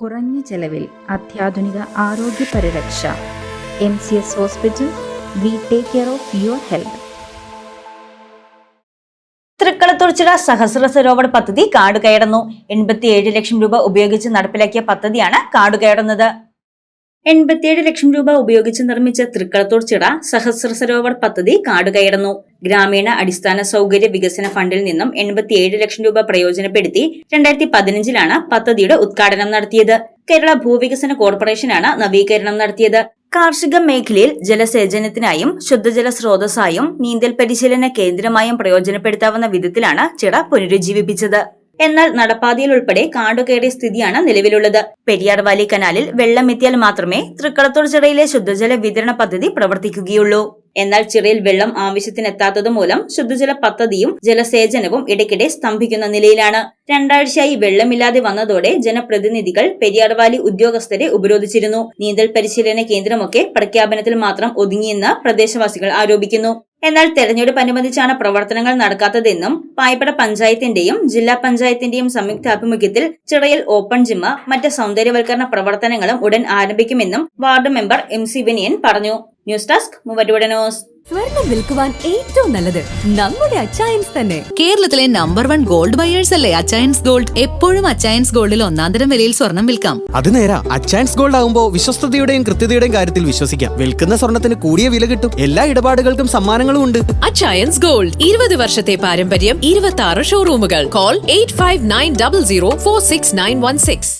കുറഞ്ഞ ചെലവിൽ അത്യാധുനിക ആരോഗ്യ പരിരക്ഷ. MCS hospital. We take care of your health. തൃക്കളത്തുർച്ചിറ സഹസ്ര സരോവർ പദ്ധതി കാടുകയറുന്നു. 87 ലക്ഷം രൂപ ഉപയോഗിച്ച് നടപ്പിലാക്കിയ പദ്ധതിയാണ് കാടുകയറുന്നത്. 87 ലക്ഷം രൂപ ഉപയോഗിച്ച് നിർമ്മിച്ച തൃക്കളത്തുർച്ചിറ സഹസ്ര സരോവർ പദ്ധതി കാടുകയറുന്നു. ഗ്രാമീണ അടിസ്ഥാന സൗകര്യ വികസന ഫണ്ടിൽ നിന്നും 87 ലക്ഷം രൂപ പ്രയോജനപ്പെടുത്തി 2015 പദ്ധതിയുടെ ഉദ്ഘാടനം നടത്തിയത്. കേരള ഭൂവികസന കോർപ്പറേഷനാണ് നവീകരണം നടത്തിയത്. കാർഷിക മേഖലയിൽ ജലസേചനത്തിനായും ശുദ്ധജല സ്രോതസ്സായും നീന്തൽ പരിശീലന കേന്ദ്രമായും പ്രയോജനപ്പെടുത്താവുന്ന വിധത്തിലാണ് ചിറ പുനരുജ്ജീവിപ്പിച്ചത്. എന്നാൽ നടപ്പാതയിൽ ഉൾപ്പെടെ കാടുകയറിയ സ്ഥിതിയാണ് നിലവിലുള്ളത്. പെരിയാർ വാലി കനാലിൽ വെള്ളമെത്തിയാൽ മാത്രമേ തൃക്കളത്തൂർ ചിറയിലെ ശുദ്ധജല വിതരണ പദ്ധതി പ്രവർത്തിക്കുകയുള്ളൂ. എന്നാൽ ചിറയിൽ വെള്ളം ആവശ്യത്തിനെത്താത്തത് മൂലം ശുദ്ധജല പദ്ധതിയും ജലസേചനവും ഇടയ്ക്കിടെ സ്തംഭിക്കുന്ന നിലയിലാണ്. 2 ആഴ്ചയായി വെള്ളമില്ലാതെ വന്നതോടെ ജനപ്രതിനിധികൾ പെരിയാർ വാലി ഉദ്യോഗസ്ഥരെ ഉപരോധിച്ചിരുന്നു. നീന്തൽ പരിശീലന കേന്ദ്രമൊക്കെ പ്രഖ്യാപനത്തിൽ മാത്രം ഒതുങ്ങിയെന്ന് പ്രദേശവാസികൾ ആരോപിക്കുന്നു. എന്നാൽ തെരഞ്ഞെടുപ്പനുബന്ധിച്ചാണ് പ്രവർത്തനങ്ങൾ നടക്കാത്തതെന്നും പായിപ്പട പഞ്ചായത്തിന്റെയും ജില്ലാ പഞ്ചായത്തിന്റെയും സംയുക്താഭിമുഖ്യത്തിൽ ചിറയിൽ ഓപ്പൺ ജിമ്മ്, മറ്റ് സൗന്ദര്യവൽക്കരണ പ്രവർത്തനങ്ങളും ഉടൻ ആരംഭിക്കുമെന്നും വാർഡ് മെമ്പർ MC വിനയൻ പറഞ്ഞു. News desk Muvattupuzha news. സ്വർണം വിൽക്കുവാൻ ഏറ്റവും നല്ലത് നമ്മുടെ അച്ചയൻസ് തന്നെ. കേരളത്തിലെ നമ്പർ 1 ഗോൾഡ് ബയേഴ്സ് അല്ലേ അച്ചയൻസ് ഗോൾഡ്. എപ്പോഴും അച്ചയൻസ് ഗോൾഡിൽ 1-ാം വിലയിൽ സ്വർണം വിൽക്കാം. അത് നേരാ. അച്ചയൻസ് ഗോൾഡ് ആകുമ്പോൾ വിശ്വസ്തയുടെയും കൃത്യതയുടെയും കാര്യത്തിൽ വിശ്വസിക്കാം. വിൽക്കുന്ന സ്വർണത്തിന് കൂടിയ വില കിട്ടും. എല്ലാ ഇടപാടുകൾക്കും സമ്മാനങ്ങളും ഉണ്ട്. അച്ചയൻസ് ഗോൾഡ് 20 വർഷത്തെ പാരമ്പര്യം, 26 ഷോറൂമുകൾ. കോൾ 8590046916.